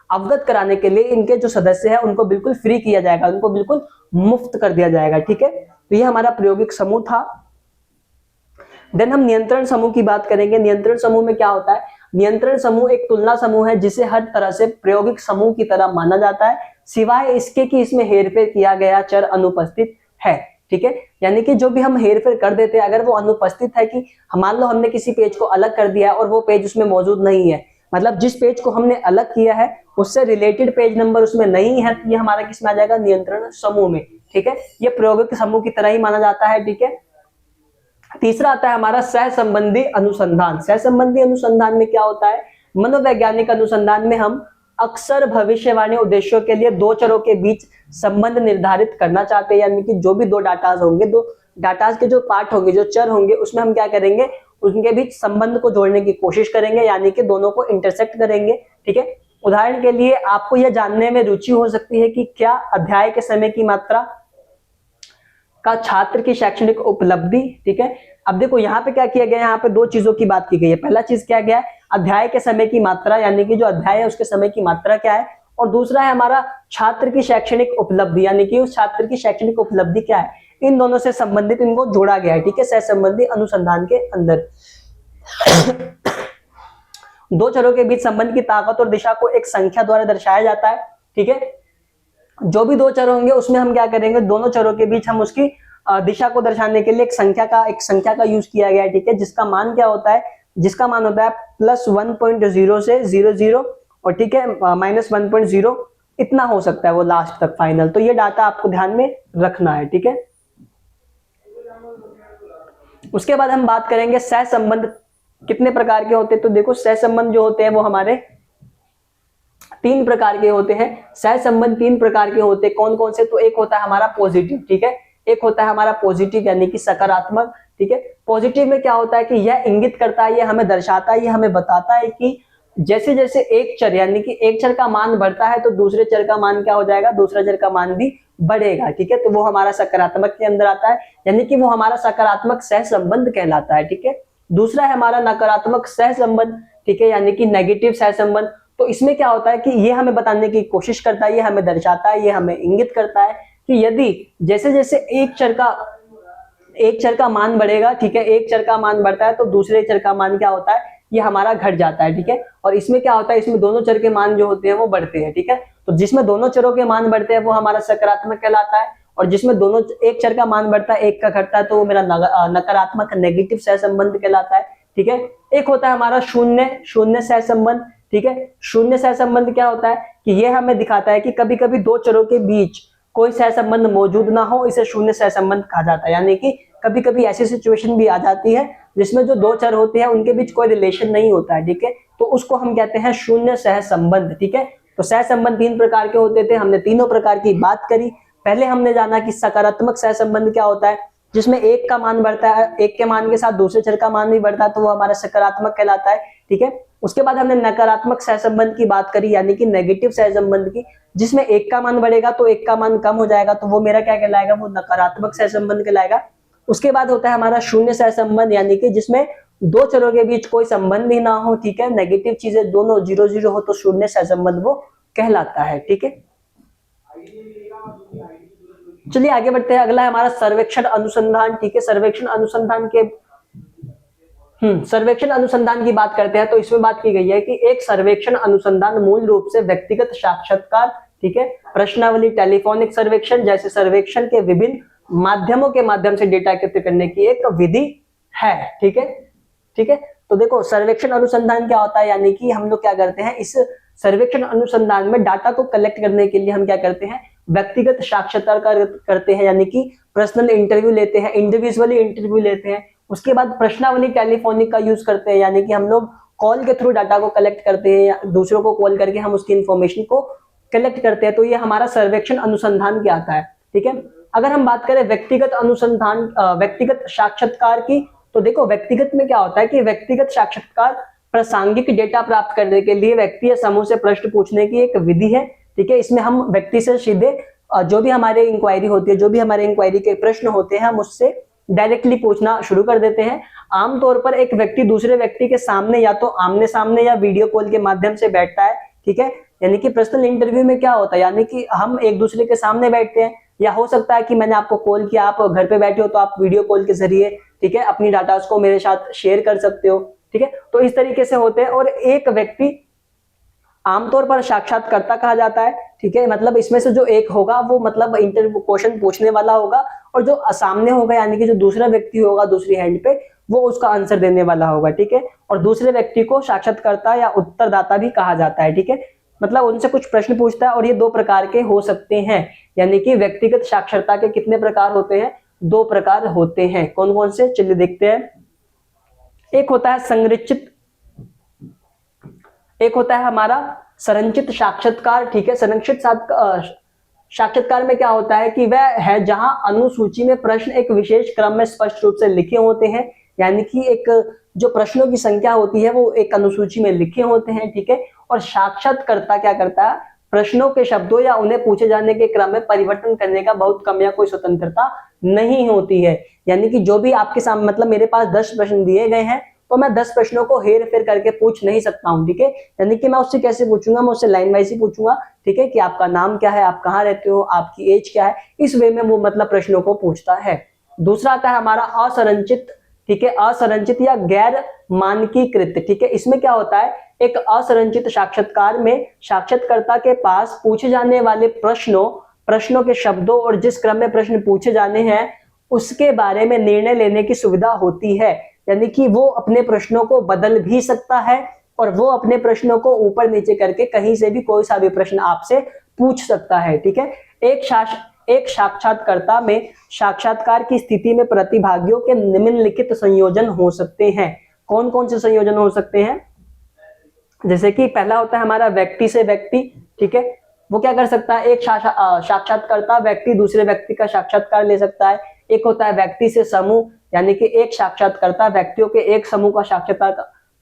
अवगत कराने के लिए इनके जो सदस्य हैं उनको बिल्कुल फ्री किया जाएगा, उनको बिल्कुल मुफ्त कर दिया जाएगा, ठीक है। तो ये हमारा प्रायोगिक समूह था। देन हम नियंत्रण समूह की बात करेंगे। नियंत्रण समूह में क्या होता है, नियंत्रण समूह एक तुलना समूह है जिसे हर तरह से प्रायोगिक समूह की तरह माना जाता है, सिवाय इसके कि इसमें हेरफेर किया गया चर अनुपस्थित है, ठीक है। यानी कि जो भी हम हेरफेर कर देते हैं, अगर वो अनुपस्थित है, कि मान लो हमने किसी पेज को अलग कर दिया है और वो पेज उसमें मौजूद नहीं है, मतलब जिस पेज को हमने अलग किया है उससे रिलेटेड पेज नंबर उसमें नहीं है, तो ये हमारा किस में आ जाएगा, नियंत्रण समूह में। ठीक है, ये प्रायोगिक समूह की तरह ही माना जाता है। ठीक है, तीसरा आता है हमारा सह संबंधी अनुसंधान। सह संबंधी अनुसंधान में क्या होता है, मनोवैज्ञानिक अनुसंधान में हम अक्सर भविष्यवाणी उद्देश्यों के लिए दो चरों के बीच संबंध निर्धारित करना चाहते हैं, यानी कि जो भी दो डाटाज होंगे, दो डाटाज के जो पार्ट होंगे, जो चर होंगे, उसमें हम क्या करेंगे, उनके बीच संबंध को जोड़ने की कोशिश करेंगे, यानी कि दोनों को इंटरसेक्ट करेंगे। ठीक है, उदाहरण के लिए आपको यह जानने में रुचि हो सकती है कि क्या अध्याय के समय की मात्रा का छात्र की शैक्षणिक उपलब्धि। ठीक है, अब देखो यहाँ पे क्या किया गया है, यहाँ पे दो चीजों की बात की गई है। पहला चीज क्या गया है, अध्याय के समय की मात्रा, यानी कि जो अध्याय है उसके समय की मात्रा क्या है, और दूसरा है हमारा छात्र की शैक्षणिक उपलब्धि, यानी कि उस छात्र की शैक्षणिक उपलब्धि क्या है। इन दोनों से संबंधित इनको जोड़ा गया है। ठीक है, सह संबंधी अनुसंधान के अंदर दो चरों के बीच संबंध की ताकत और दिशा को एक संख्या द्वारा दर्शाया जाता है। ठीक है, जो भी दो चर होंगे उसमें हम क्या करेंगे, दोनों चरों के बीच हम उसकी दिशा को दर्शाने के लिए एक संख्या का यूज किया गया है। ठीक है, जिसका मान क्या होता है, जिसका मान होता है +1.0 से 00 और ठीक है -1.0 इतना हो सकता है वो लास्ट तक फाइनल। तो ये डाटा आपको ध्यान में रखना है। ठीक है, उसके बाद हम बात करेंगे सह संबंध कितने प्रकार के होते हैं। तो देखो सह संबंध जो होते हैं वो हमारे 3 प्रकार के होते हैं। सह संबंध 3 प्रकार के होते हैं, कौन कौन से, तो एक होता है हमारा पॉजिटिव। ठीक है, एक होता है हमारा पॉजिटिव यानी कि सकारात्मक। ठीक है, पॉजिटिव में क्या होता है कि यह इंगित करता है, यह हमें दर्शाता है, यह हमें बताता है कि जैसे जैसे एक चर यानी कि एक चर का मान बढ़ता है तो दूसरे चर का मान क्या हो जाएगा, दूसरा चर का मान भी बढ़ेगा। ठीक है, तो वो हमारा सकारात्मक के अंदर आता है, यानी कि वो हमारा सकारात्मक सह संबंध कहलाता है। ठीक है, दूसरा है हमारा नकारात्मक सह संबंध। ठीक है, यानी कि नेगेटिव सह संबंध। तो इसमें क्या होता है कि ये हमें बताने की कोशिश करता है, ये हमें दर्शाता है, ये हमें इंगित करता है कि यदि जैसे जैसे एक चर का मान बढ़ेगा, ठीक है, एक चर का मान बढ़ता है तो दूसरे चर का मान क्या होता है, ये हमारा घट जाता है। ठीक है, और इसमें क्या होता है, इसमें दोनों चर के मान जो होते हैं वो बढ़ते हैं। ठीक है, तो जिसमें दोनों चरों के मान बढ़ते हैं वो हमारा सकारात्मक कहलाता है, और जिसमें दोनों एक चर का मान बढ़ता है एक का घटता है तो वो मेरा नकारात्मक नेगेटिव सह संबंध कहलाता है। ठीक है, एक होता है हमारा शून्य सह संबंध। ठीक है, शून्य सह संबंध क्या होता है कि ये हमें दिखाता है कि कभी कभी दो चरों के बीच कोई सह संबंध मौजूद ना हो, इसे शून्य सह संबंध कहा जाता है। यानी कि कभी कभी ऐसी सिचुएशन भी आ जाती है जिसमें जो दो चर होते हैं उनके बीच कोई रिलेशन नहीं होता है। ठीक है, तो उसको हम कहते हैं शून्य सह संबंध। ठीक है, तो सह संबंध 3 प्रकार के होते थे, हमने तीनों प्रकार की बात करी। पहले हमने जाना कि सकारात्मक सह संबंध क्या होता है, जिसमें एक का मान बढ़ता है, एक के मान के साथ दूसरे चर का मान भी बढ़ता है तो वो हमारा सकारात्मक कहलाता है। ठीक है, उसके बाद हमने नकारात्मक सहसंबंध की बात करी, यानी कि नेगेटिव सहसंबंध की, जिसमें एक का मान बढ़ेगा तो एक का मान कम हो जाएगा तो वो मेरा क्या कहलाएगा, वो नकारात्मक सहसंबंध कहलाएगा। उसके बाद होता है हमारा शून्य सहसंबंध, यानी कि जिसमें दो चरों के बीच कोई संबंध ही ना हो। ठीक है, नेगेटिव चीजें दोनों 0-0 हो तो शून्य सहसंबंध वो कहलाता है। ठीक है, चलिए आगे बढ़ते हैं। अगला है हमारा सर्वेक्षण अनुसंधान। ठीक है, सर्वेक्षण अनुसंधान की बात करते हैं तो इसमें बात की गई है कि एक सर्वेक्षण अनुसंधान मूल रूप से व्यक्तिगत साक्षात्कार, ठीक है, प्रश्नावली, टेलीफोनिक सर्वेक्षण जैसे सर्वेक्षण के विभिन्न माध्यमों के माध्यम से डेटा एकत्र करने की एक विधि है। ठीक है, ठीक है, तो देखो सर्वेक्षण अनुसंधान क्या होता है, यानी कि हम लोग क्या करते हैं, इस सर्वेक्षण अनुसंधान में डाटा को कलेक्ट करने के लिए हम क्या करते हैं, व्यक्तिगत साक्षात्कार करते हैं, यानी कि पर्सनल इंटरव्यू लेते हैं, इंडिविजुअली इंटरव्यू लेते हैं। उसके बाद प्रश्नावली टेलीफोनिक का यूज करते हैं, यानी कि हम लोग कॉल के थ्रू डाटा को कलेक्ट करते हैं या दूसरों को कॉल करके हम उसकी इंफॉर्मेशन को कलेक्ट करते हैं। तो ये हमारा सर्वेक्षण अनुसंधान क्या आता है। ठीक है, अगर हम बात करें व्यक्तिगत अनुसंधान, व्यक्तिगत साक्षात्कार की, तो देखो व्यक्तिगत में क्या होता है कि व्यक्तिगत साक्षात्कार प्रासंगिक डेटा प्राप्त करने के लिए व्यक्ति या समूह से प्रश्न पूछने की एक विधि है। ठीक है, इसमें हम व्यक्ति से सीधे जो भी हमारे इंक्वायरी होती है, जो भी हमारे इंक्वायरी के प्रश्न होते हैं, हम उससे डायरेक्टली पूछना शुरू कर देते हैं। आमतौर पर एक व्यक्ति दूसरे व्यक्ति के सामने या तो आमने सामने या वीडियो कॉल के माध्यम से बैठता है। ठीक है, यानी कि पर्सनल इंटरव्यू में क्या होता है, यानी कि हम एक दूसरे के सामने बैठते हैं, या हो सकता है कि मैंने आपको कॉल किया, आप घर पे बैठे हो तो आप वीडियो कॉल के जरिए, ठीक है, अपनी डाटा को मेरे साथ शेयर कर सकते हो। ठीक है, तो इस तरीके से होते हैं। और एक व्यक्ति आमतौर पर साक्षात्कारता कहा जाता है। ठीक है, मतलब इसमें से जो एक होगा वो मतलब इंटरव्यू क्वेश्चन पूछने वाला होगा, और जो सामने होगा यानी कि जो दूसरा व्यक्ति होगा दूसरी हैंड पे, वो उसका आंसर देने वाला होगा। ठीक है, और दूसरे व्यक्ति को साक्षात्कारता या उत्तरदाता भी कहा जाता है। ठीक है, मतलब उनसे कुछ प्रश्न पूछता है, और ये 2 प्रकार के हो सकते हैं। यानी कि व्यक्तिगत साक्षरता के कितने प्रकार होते हैं? 2 प्रकार होते हैं। कौन कौन से? चलिए देखते हैं। एक होता है संरचित, एक होता है हमारा संरचित साक्षात्कार। ठीक है, संरचित साक्षात्कार में क्या होता है कि वह है जहां अनुसूची में प्रश्न एक विशेष क्रम में स्पष्ट रूप से लिखे होते हैं। यानी कि एक जो प्रश्नों की संख्या होती है वो एक अनुसूची में लिखे होते हैं। ठीक है, और साक्षात्कारता क्या करता है? प्रश्नों के शब्दों या उन्हें पूछे जाने के क्रम में परिवर्तन करने का बहुत कम या कोई स्वतंत्रता नहीं होती है। यानी कि जो भी आपके सामने, मतलब मेरे पास 10 प्रश्न दिए गए हैं तो मैं 10 प्रश्नों को हेर फेर करके पूछ नहीं सकता हूं। ठीक है, यानी कि मैं उससे कैसे पूछूंगा? मैं उससे लाइन वाइज ही पूछूंगा। ठीक है, कि आपका नाम क्या है, आप कहाँ रहते हो, आपकी एज क्या है, इस वे में वो मतलब प्रश्नों को पूछता है। दूसरा आता है हमारा असंरचित। ठीक है, असंरचित या गैर मानकीकृत। ठीक है, इसमें क्या होता है? एक असंरचित साक्षात्कार में साक्षात्कारता के पास पूछे जाने वाले प्रश्नों के शब्दों और जिस क्रम में प्रश्न पूछे जाने हैं उसके बारे में निर्णय लेने की सुविधा होती है। यानी कि वो अपने प्रश्नों को बदल भी सकता है और वो अपने प्रश्नों को ऊपर नीचे करके कहीं से भी कोई सा भी प्रश्न आपसे पूछ सकता है। ठीक है, एक साक्षात्कारता में साक्षात्कार की स्थिति में प्रतिभागियों के निम्नलिखित संयोजन हो सकते हैं। कौन कौन से संयोजन हो सकते हैं? जैसे कि पहला होता है हमारा व्यक्ति से व्यक्ति। ठीक है, वो क्या कर सकता है? एक साक्षात्कारता व्यक्ति दूसरे व्यक्ति का साक्षात्कार ले सकता है। एक होता है व्यक्ति से समूह, यानी कि एक साक्षात्कारता व्यक्तियों के एक समूह का साक्षात्कार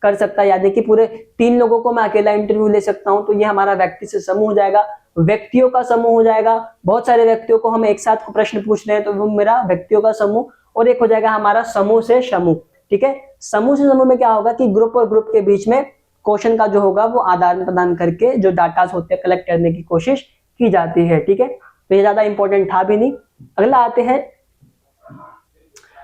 कर सकता है। यानी कि पूरे 3 लोगों को मैं अकेला इंटरव्यू ले सकता हूं, तो ये हमारा व्यक्ति से समूह हो जाएगा। व्यक्तियों का समूह हो जाएगा, बहुत सारे व्यक्तियों को हम एक साथ प्रश्न पूछ रहे हैं तो वो मेरा व्यक्तियों का समूह। और एक हो जाएगा हमारा समूह से समूह। ठीक है, समूह से समूह में क्या होगा कि ग्रुप और ग्रुप के बीच में क्वेश्चन का जो होगा वो आदान प्रदान करके जो डाटा होते हैं कलेक्ट करने की कोशिश की जाती है। ठीक है, तो ये ज्यादा इंपॉर्टेंट था भी नहीं। अगला आते हैं,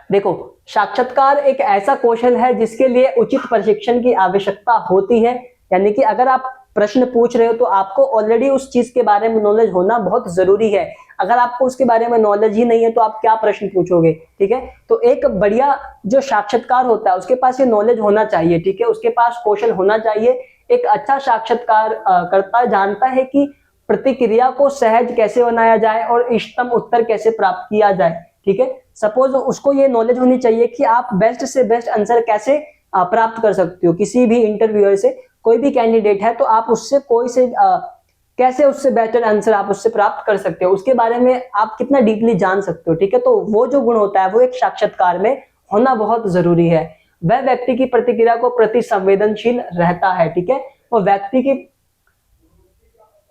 देखो साक्षात्कार एक ऐसा कौशल है जिसके लिए उचित प्रशिक्षण की आवश्यकता होती है। यानी कि अगर आप प्रश्न पूछ रहे हो तो आपको ऑलरेडी उस चीज के बारे में नॉलेज होना बहुत जरूरी है। अगर आपको उसके बारे में नॉलेज ही नहीं है तो आप क्या प्रश्न पूछोगे? ठीक है, तो एक बढ़िया जो साक्षात्कार होता है उसके पास ये नॉलेज होना चाहिए। ठीक है, उसके पास कौशल होना चाहिए। एक अच्छा साक्षात्कार करता जानता है कि प्रतिक्रिया को सहज कैसे बनाया जाए और इष्टतम उत्तर कैसे प्राप्त किया जाए। ठीक है, सपोज उसको ये नॉलेज होनी चाहिए कि आप बेस्ट से बेस्ट आंसर कैसे प्राप्त कर सकते हो। किसी भी इंटरव्यूअर से, कोई भी कैंडिडेट है तो आप उससे कोई से कैसे उससे बेटर आंसर आप उससे प्राप्त कर सकते हो, उसके बारे में आप कितना डीपली जान सकते हो। ठीक है, तो वो जो गुण होता है वो एक साक्षात्कार में होना बहुत जरूरी है। वह व्यक्ति की प्रतिक्रिया को प्रति संवेदनशील रहता है। ठीक है, वो व्यक्ति की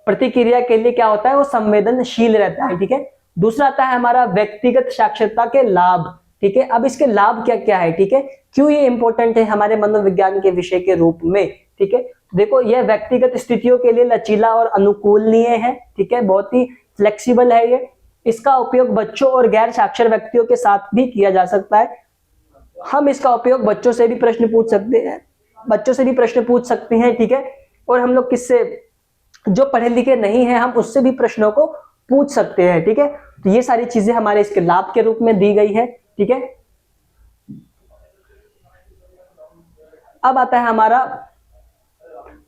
प्रतिक्रिया के लिए क्या होता है? वो संवेदनशील रहता है। ठीक है, दूसरा आता है हमारा व्यक्तिगत साक्षरता के लाभ। ठीक है, अब इसके लाभ क्या क्या है? ठीक है, क्यों ये इंपॉर्टेंट है हमारे मनोविज्ञान के विषय के रूप में? ठीक है, देखो यह व्यक्तिगत स्थितियों के लिए लचीला और अनुकूलनीय है। ठीक है, बहुत ही फ्लेक्सिबल है ये। इसका उपयोग बच्चों और गैर साक्षर व्यक्तियों के साथ भी किया जा सकता है। हम इसका उपयोग बच्चों से भी प्रश्न पूछ सकते हैं। ठीक है, और हम लोग किससे, जो पढ़े लिखे नहीं है, हम उससे भी प्रश्नों को पूछ सकते हैं। ठीक है, तो ये सारी चीजें हमारे इसके लाभ के रूप में दी गई है। ठीक है, अब आता है हमारा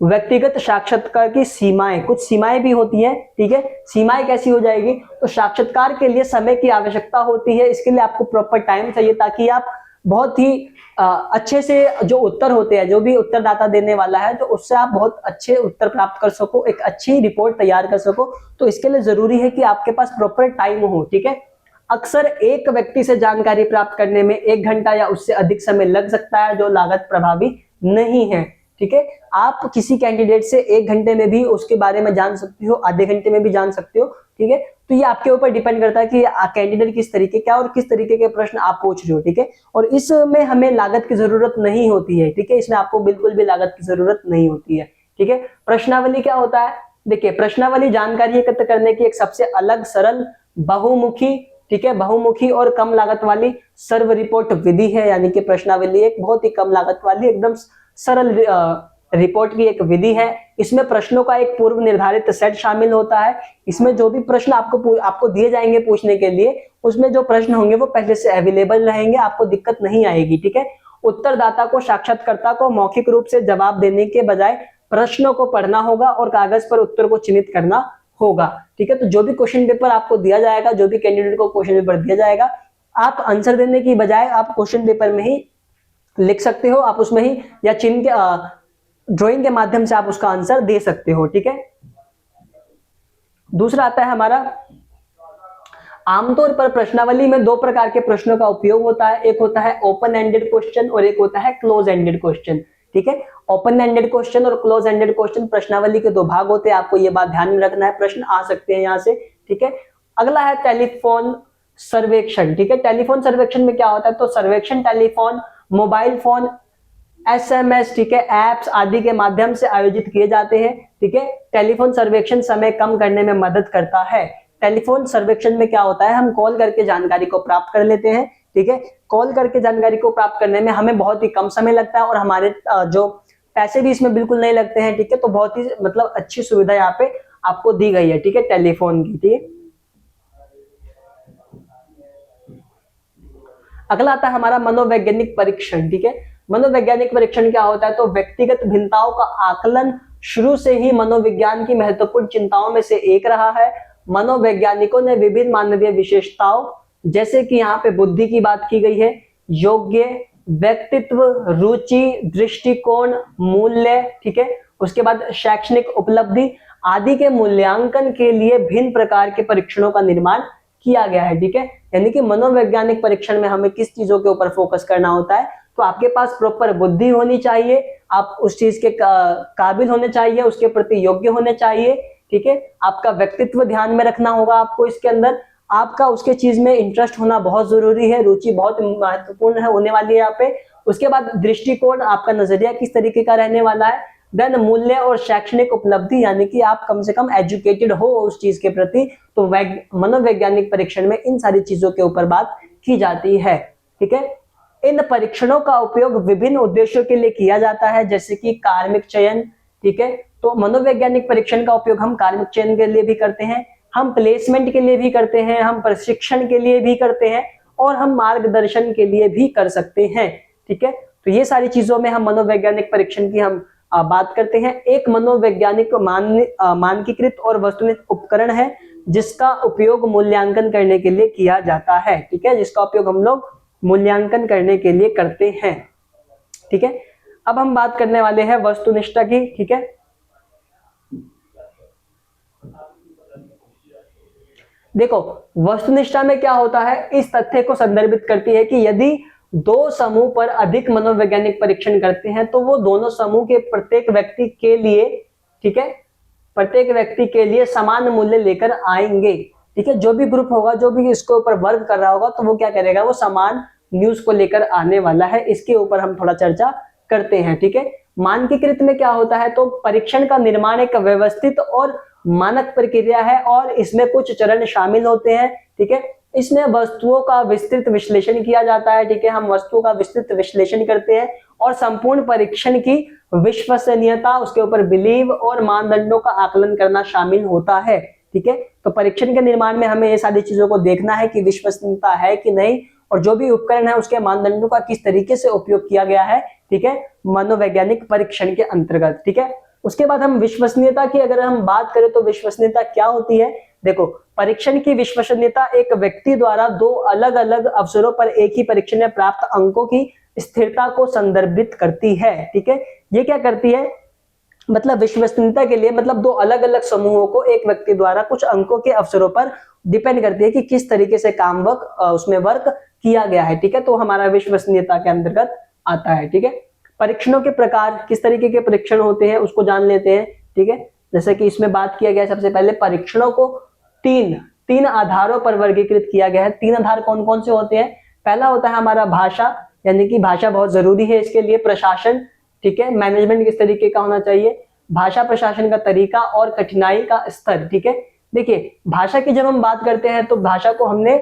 व्यक्तिगत साक्षात्कार की सीमाएं। कुछ सीमाएं भी होती हैं। ठीक है, सीमाएं कैसी हो जाएगी? तो साक्षात्कार के लिए समय की आवश्यकता होती है। इसके लिए आपको प्रॉपर टाइम चाहिए ताकि आप बहुत ही अच्छे से जो उत्तर होते हैं, जो भी उत्तरदाता देने वाला है, तो उससे आप बहुत अच्छे उत्तर प्राप्त कर सको, एक अच्छी रिपोर्ट तैयार कर सको। तो इसके लिए जरूरी है कि आपके पास प्रॉपर टाइम हो। ठीक है, अक्सर एक व्यक्ति से जानकारी प्राप्त करने में 1 घंटा या उससे अधिक समय लग सकता है, जो लागत प्रभावी नहीं है। ठीक है, आप किसी कैंडिडेट से 1 घंटे में भी उसके बारे में जान सकते हो, आधे घंटे में भी जान सकते हो। ठीक है, तो ये आपके ऊपर डिपेंड करता है कि कैंडिडेट किस तरीके का और किस तरीके के प्रश्न आप पूछ रहे हो। ठीक है, और इसमें हमें लागत की जरूरत नहीं होती है। ठीक है, इसमें आपको बिल्कुल भी लागत की जरूरत नहीं होती है। ठीक है, प्रश्नावली क्या होता है? देखिए, प्रश्नावली जानकारी एकत्र करने की एक सबसे अलग, सरल, बहुमुखी, ठीक है, बहुमुखी और कम लागत वाली सर्व रिपोर्ट विधि है। यानी कि प्रश्नावली एक बहुत ही कम लागत वाली एकदम सरल रिपोर्ट की एक विधि है। इसमें प्रश्नों का एक पूर्व निर्धारित सेट शामिल होता है। इसमें जो भी प्रश्न आपको दिए जाएंगे पूछने के लिए, उसमें जो प्रश्न होंगे वो पहले से अवेलेबल रहेंगे, आपको दिक्कत नहीं आएगी। ठीक है, उत्तरदाता को साक्षात्कारता को मौखिक रूप से जवाब देने के बजाय प्रश्नों को पढ़ना होगा और कागज पर उत्तर को चिन्हित करना होगा। ठीक है, तो जो भी क्वेश्चन पेपर आपको दिया जाएगा, जो भी कैंडिडेट को क्वेश्चन पेपर दिया जाएगा, आप आंसर देने की बजाय आप क्वेश्चन पेपर में ही लिख सकते हो, आप उसमें ही या चिन्ह के ड्राइंग के माध्यम से आप उसका आंसर दे सकते हो। ठीक है, दूसरा आता है हमारा, आमतौर पर प्रश्नावली में 2 प्रकार के प्रश्नों का उपयोग होता है, एक होता है ओपन एंडेड क्वेश्चन और एक होता है क्लोज एंडेड क्वेश्चन। ठीक है, ओपन एंडेड क्वेश्चन और क्लोज एंडेड क्वेश्चन प्रश्नावली के 2 भाग होते हैं, आपको ये बात ध्यान में रखना है, प्रश्न आ सकते हैं यहां से। ठीक है, अगला है टेलीफोन सर्वेक्षण। ठीक है, टेलीफोन सर्वेक्षण में क्या होता है, तो सर्वेक्षण टेलीफोन, मोबाइल फोन, SMS, ठीक है, एप्स आदि के माध्यम से आयोजित किए जाते हैं। ठीक है, टेलीफोन सर्वेक्षण समय कम करने में मदद करता है। टेलीफोन सर्वेक्षण में क्या होता है, हम कॉल करके जानकारी को प्राप्त कर लेते हैं। ठीक है, कॉल करके जानकारी को प्राप्त करने में हमें बहुत ही कम समय लगता है और हमारे जो पैसे भी इसमें बिल्कुल नहीं लगते हैं। ठीक है, तो बहुत ही मतलब अच्छी सुविधा यहाँ पे आपको दी गई है। ठीक है, टेलीफोन की। ठीक है, अगला आता है हमारा मनोवैज्ञानिक परीक्षण। ठीक है, मनोवैज्ञानिक परीक्षण क्या होता है, तो व्यक्तिगत भिन्नताओं का आकलन शुरू से ही मनोविज्ञान की महत्वपूर्ण चिंताओं में से एक रहा है। मनोवैज्ञानिकों ने विभिन्न मानवीय विशेषताओं, जैसे कि यहाँ पे बुद्धि की बात की गई है, योग्य, व्यक्तित्व, रुचि, दृष्टिकोण, मूल्य, ठीक है, उसके बाद शैक्षणिक उपलब्धि आदि के मूल्यांकन के लिए भिन्न प्रकार के परीक्षणों का निर्माण किया गया है। ठीक है, यानी कि मनोवैज्ञानिक परीक्षण में हमें किस चीजों के ऊपर फोकस करना होता है, तो आपके पास प्रॉपर बुद्धि होनी चाहिए, आप उस चीज के काबिल होने चाहिए, उसके प्रति योग्य होने चाहिए। ठीक है, आपका व्यक्तित्व ध्यान में रखना होगा आपको इसके अंदर, आपका उसके चीज में इंटरेस्ट होना बहुत जरूरी है, रुचि बहुत महत्वपूर्ण है होने वाली है यहाँ पे। उसके बाद दृष्टिकोण, आपका नजरिया किस तरीके का रहने वाला है। देन मूल्य और शैक्षणिक उपलब्धि, यानी कि आप कम से कम एजुकेटेड हो उस चीज के प्रति, तो मनोवैज्ञानिक परीक्षण में इन सारी चीजों के ऊपर बात की जाती है। ठीक है, इन परीक्षणों का उपयोग विभिन्न उद्देश्यों के लिए किया जाता है, जैसे कि कार्मिक चयन। ठीक है, तो मनोवैज्ञानिक परीक्षण का उपयोग हम कार्मिक चयन के लिए भी करते हैं, हम प्लेसमेंट के लिए भी करते हैं, हम प्रशिक्षण के लिए भी करते हैं और हम मार्गदर्शन के लिए भी कर सकते हैं। ठीक है, तो ये सारी चीजों में हम मनोवैज्ञानिक परीक्षण की हम बात करते हैं। एक मनोवैज्ञानिक मानकीकृत और वस्तुनिष्ठ उपकरण है जिसका उपयोग मूल्यांकन करने के लिए किया जाता है। ठीक है, जिसका उपयोग हम लोग मूल्यांकन करने के लिए करते हैं। ठीक है, अब हम बात करने वाले हैं वस्तुनिष्ठता की। ठीक है, देखो वस्तुनिष्ठता में क्या होता है, इस तथ्य को संदर्भित करती है कि यदि 2 समूह पर अधिक मनोवैज्ञानिक परीक्षण करते हैं तो वो दोनों समूह के प्रत्येक व्यक्ति के लिए, ठीक है, प्रत्येक व्यक्ति के लिए समान मूल्य लेकर आएंगे। ठीक है, जो भी ग्रुप होगा, जो भी इसके ऊपर वर्क कर रहा होगा, तो वो क्या करेगा, वो समान न्यूज को लेकर आने वाला है। इसके ऊपर हम थोड़ा चर्चा करते हैं। ठीक है, मानकीकृत में क्या होता है, तो परीक्षण का निर्माण एक व्यवस्थित और मानक प्रक्रिया है और इसमें कुछ चरण शामिल होते हैं। ठीक है, इसमें वस्तुओं का विस्तृत विश्लेषण किया जाता है। ठीक है, हम वस्तुओं का विस्तृत विश्लेषण करते हैं और संपूर्ण परीक्षण की विश्वसनीयता, उसके ऊपर बिलीव और मानदंडों का आकलन करना शामिल होता है। ठीक है, तो परीक्षण के निर्माण में हमें ये सारी चीजों को देखना है कि विश्वसनीयता है कि नहीं, और जो भी उपकरण है उसके मानदंडों का किस तरीके से उपयोग किया गया है। ठीक है, मनोवैज्ञानिक परीक्षण के अंतर्गत। ठीक है, उसके बाद हम विश्वसनीयता की अगर हम बात करें तो विश्वसनीयता क्या होती है। देखो, परीक्षण की विश्वसनीयता एक व्यक्ति द्वारा 2 अलग अलग अवसरों पर एक ही परीक्षण में प्राप्त अंकों की स्थिरता को संदर्भित करती है। ठीक है, ये क्या करती है, मतलब विश्वसनीयता के लिए मतलब 2 अलग अलग समूहों को एक व्यक्ति द्वारा कुछ अंकों के अवसरों पर डिपेंड करती है कि किस तरीके से काम उसमें वर्क किया गया है। ठीक है, तो हमारा विश्वसनीयता के अंतर्गत आता है। ठीक है, परीक्षणों के प्रकार, किस तरीके के परीक्षण होते हैं उसको जान लेते हैं। ठीक है, जैसे कि इसमें बात किया गया सबसे पहले परीक्षणों को तीन आधारों पर वर्गीकृत किया गया है। 3 आधार कौन कौन से होते हैं, पहला होता है हमारा भाषा, यानी कि भाषा बहुत जरूरी है इसके लिए। प्रशासन, ठीक है, मैनेजमेंट किस तरीके का होना चाहिए, भाषा प्रशासन का तरीका और कठिनाई का स्तर। ठीक है, देखिए भाषा की जब हम बात करते हैं तो भाषा को हमने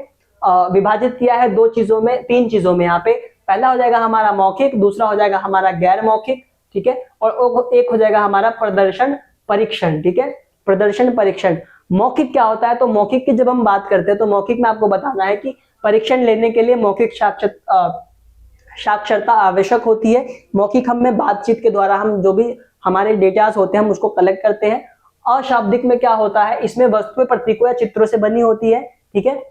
विभाजित किया है 2 चीजों में, 3 चीजों में। यहाँ पे पहला हो जाएगा हमारा मौखिक, दूसरा हो जाएगा हमारा गैर मौखिक, ठीक है, और एक हो जाएगा हमारा प्रदर्शन परीक्षण। ठीक है, प्रदर्शन परीक्षण। मौखिक क्या होता है, तो मौखिक की जब हम बात करते हैं तो मौखिक में आपको बताना है कि परीक्षण लेने के लिए मौखिक साक्षरता आवश्यक होती है। मौखिक हम में बातचीत के द्वारा हम जो भी हमारे डेटास होते हैं हम उसको कलेक्ट करते हैं। अशाब्दिक में क्या होता है, इसमें वस्तुएं प्रतीकों या चित्रों से बनी होती है, ठीक है।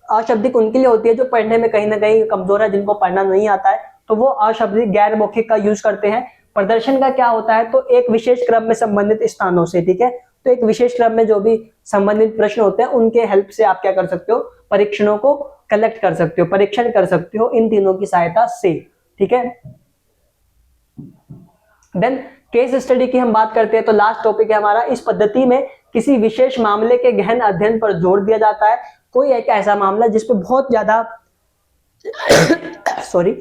अशाब्दिक उनके लिए होती है जो पढ़ने में कहीं ना कहीं कमजोर है, जिनको पढ़ना नहीं आता है, तो वो अशाब्दिक गैर मौखिक का यूज करते हैं। प्रदर्शन का क्या होता है, तो एक विशेष क्रम में संबंधित स्थानों से, ठीक है, तो एक विशेष क्रम में जो भी संबंधित प्रश्न होते हैं उनके हेल्प से आप क्या कर सकते हो, परीक्षणों को कलेक्ट कर सकते हो, परीक्षण कर सकते हो इन तीनों की सहायता से, ठीक है। देन केस स्टडी की हम बात करते हैं तो लास्ट टॉपिक है हमारा, इस पद्धति में किसी विशेष मामले के गहन अध्ययन पर जोर दिया जाता है। कोई एक ऐसा मामला जिसपे बहुत ज्यादा सॉरी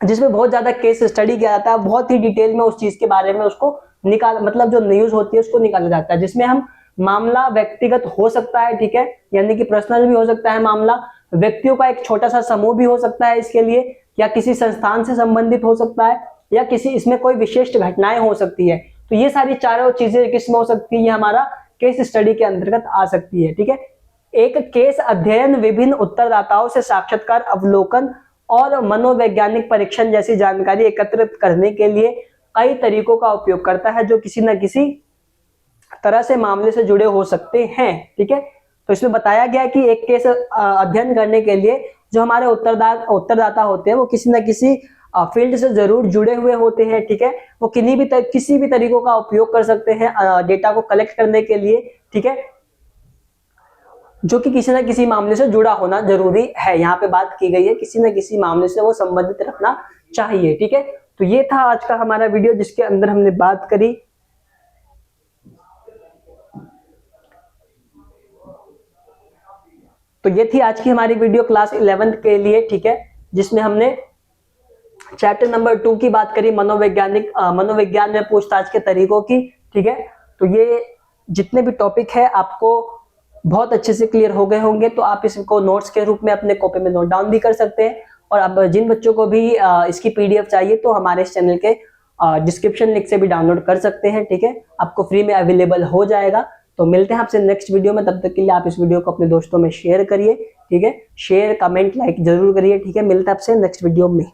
जिसमें बहुत ज्यादा केस स्टडी किया जाता है, बहुत ही डिटेल में उस चीज के बारे में उसको निकाल मतलब जो न्यूज होती है उसको निकाला जाता है, जिसमें हम मामला व्यक्तिगत हो सकता है, ठीक है, यानी कि पर्सनल भी हो सकता है मामला, व्यक्तियों का एक छोटा सा समूह भी हो सकता है इसके लिए, या किसी संस्थान से संबंधित हो सकता है, या किसी इसमें कोई विशिष्ट घटनाएं हो सकती है। तो ये सारी चारों चीजें किसमें हो सकती है, ये हमारा केस स्टडी के अंतर्गत आ सकती है, ठीक है। एक केस अध्ययन विभिन्न उत्तरदाताओं से साक्षात्कार, अवलोकन और मनोवैज्ञानिक परीक्षण जैसी जानकारी एकत्रित करने के लिए कई तरीकों का उपयोग करता है जो किसी न किसी तरह से मामले से जुड़े हो सकते हैं, ठीक है। तो इसमें बताया गया कि एक केस अध्ययन करने के लिए जो हमारे उत्तरदाता होते हैं वो किसी न किसी फील्ड से जरूर जुड़े हुए होते हैं, ठीक है। वो किसी भी तरीकों का उपयोग कर सकते हैं डेटा को कलेक्ट करने के लिए, ठीक है, जो कि किसी न किसी मामले से जुड़ा होना जरूरी है। यहाँ पे बात की गई है किसी न किसी मामले से वो संबंधित रखना चाहिए, ठीक है। तो ये था आज का हमारा वीडियो जिसके अंदर हमने बात करी तो ये थी आज की हमारी वीडियो क्लास 11th के लिए, ठीक है, जिसमें हमने चैप्टर नंबर 2 की बात करी, मनोविज्ञान में पूछताछ के तरीकों की, ठीक है। तो ये जितने भी टॉपिक है आपको बहुत अच्छे से क्लियर हो गए होंगे, तो आप इसको नोट्स के रूप में अपने कॉपी में नोट डाउन भी कर सकते हैं। और अब जिन बच्चों को भी इसकी पीडीएफ चाहिए तो हमारे इस चैनल के डिस्क्रिप्शन लिंक से भी डाउनलोड कर सकते हैं, ठीक है, आपको फ्री में अवेलेबल हो जाएगा। तो मिलते हैं आपसे नेक्स्ट वीडियो में, तब तक के लिए आप इस वीडियो को अपने दोस्तों में शेयर करिए, ठीक है, शेयर कमेंट लाइक जरूर करिए, ठीक है। मिलते हैं आपसे नेक्स्ट वीडियो में।